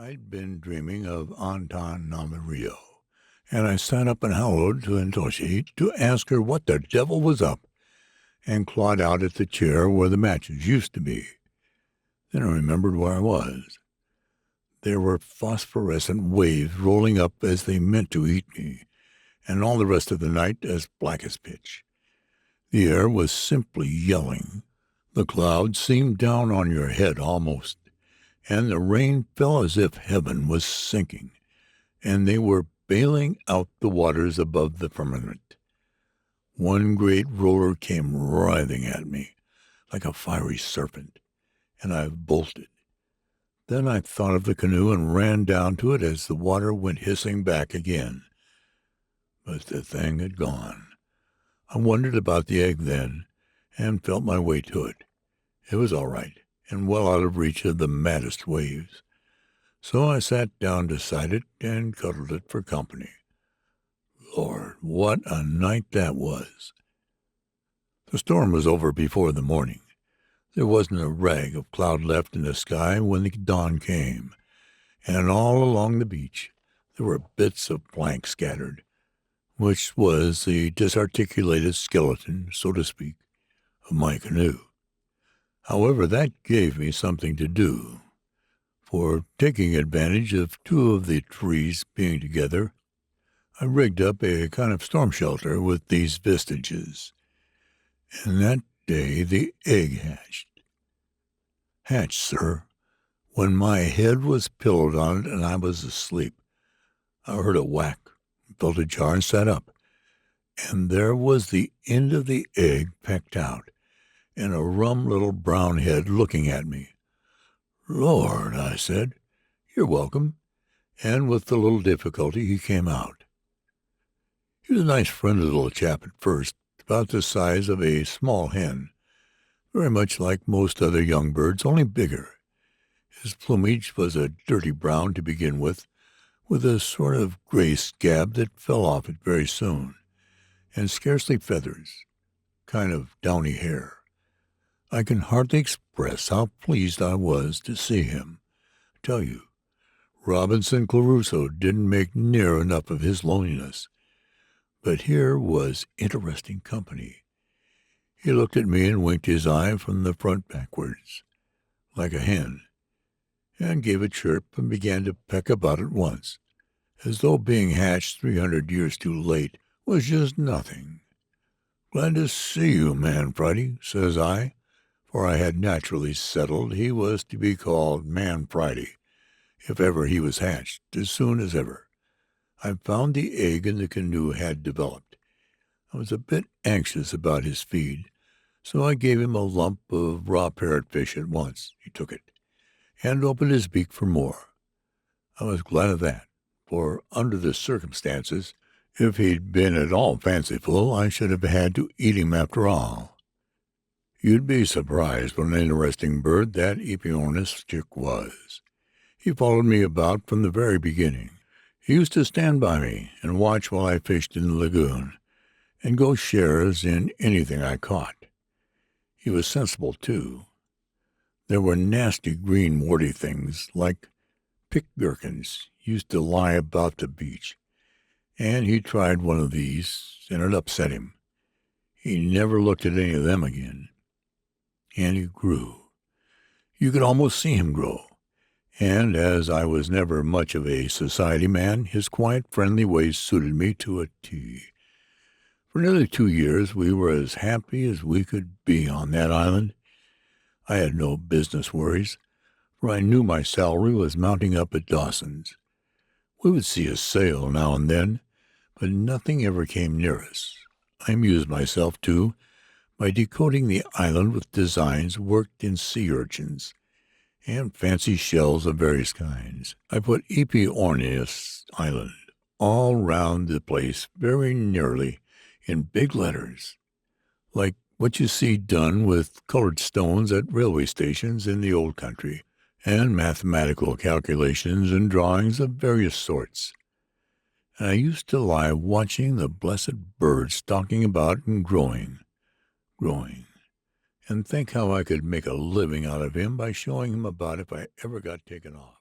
I'd been dreaming of Anton Rio, and I sat up and howled to Antoshi to ask her what the devil was up, and clawed out at the chair where the matches used to be. Then I remembered where I was. There were phosphorescent waves rolling up as they meant to eat me, and all the rest of the night as black as pitch. The air was simply yelling. The clouds seemed down on your head almost, and the rain fell as if heaven was sinking, and they were bailing out the waters above the firmament. One great roller came writhing at me like a fiery serpent, and I bolted. Then I thought of the canoe and ran down to it as the water went hissing back again. But the thing had gone. I wondered about the egg then, and felt my way to it. It was all right, and well out of reach of the maddest waves. So I sat down beside it and cuddled it for company. Lord, what a night that was! The storm was over before the morning. There wasn't a rag of cloud left in the sky when the dawn came, and all along the beach there were bits of plank scattered, which was the disarticulated skeleton, so to speak, of my canoe. However, that gave me something to do, for taking advantage of two of the trees being together, I rigged up a kind of storm shelter with these vestiges, and that day the egg hatched. Hatched, sir, when my head was pillowed on it and I was asleep. I heard a whack, felt a jar, and sat up, and there was the end of the egg pecked out, and a rum little brown head looking at me. "Lord," I said, "you're welcome," and with a little difficulty he came out. He was a nice friendly little chap at first, about the size of a small hen, very much like most other young birds, only bigger. His plumage was a dirty brown to begin with a sort of gray scab that fell off it very soon, and scarcely feathers, kind of downy hair. I can hardly express how pleased I was to see him. I tell you, Robinson Crusoe didn't make near enough of his loneliness. But here was interesting company. He looked at me and winked his eye from the front backwards, like a hen, and gave a chirp and began to peck about at once, as though being hatched 300 years too late was just nothing. "Glad to see you, Man Friday," says I, for I had naturally settled he was to be called Man Friday, if ever he was hatched, as soon as ever. I found the egg in the canoe had developed. I was a bit anxious about his feed, so I gave him a lump of raw parrotfish at once. He took it, and opened his beak for more. I was glad of that, for under the circumstances, if he'd been at all fanciful, I should have had to eat him after all. You'd be surprised what an interesting bird that Aepyornis chick was. He followed me about from the very beginning. He used to stand by me and watch while I fished in the lagoon, and go shares in anything I caught. He was sensible, too. There were nasty green warty things, like pick gherkins, used to lie about the beach, and he tried one of these, and it upset him. He never looked at any of them again. And he grew. You could almost see him grow. And as I was never much of a society man, his quiet, friendly ways suited me to a T. For nearly 2 years we were as happy as we could be on that island. I had no business worries, for I knew my salary was mounting up at Dawson's. We would see a sail now and then, but nothing ever came near us. I amused myself, too, by decoding the island with designs worked in sea urchins and fancy shells of various kinds. I put Aepyornis Island all round the place very nearly in big letters, like what you see done with colored stones at railway stations in the old country, and mathematical calculations and drawings of various sorts. And I used to lie watching the blessed bird stalking about and growing, and think how I could make a living out of him by showing him about if I ever got taken off.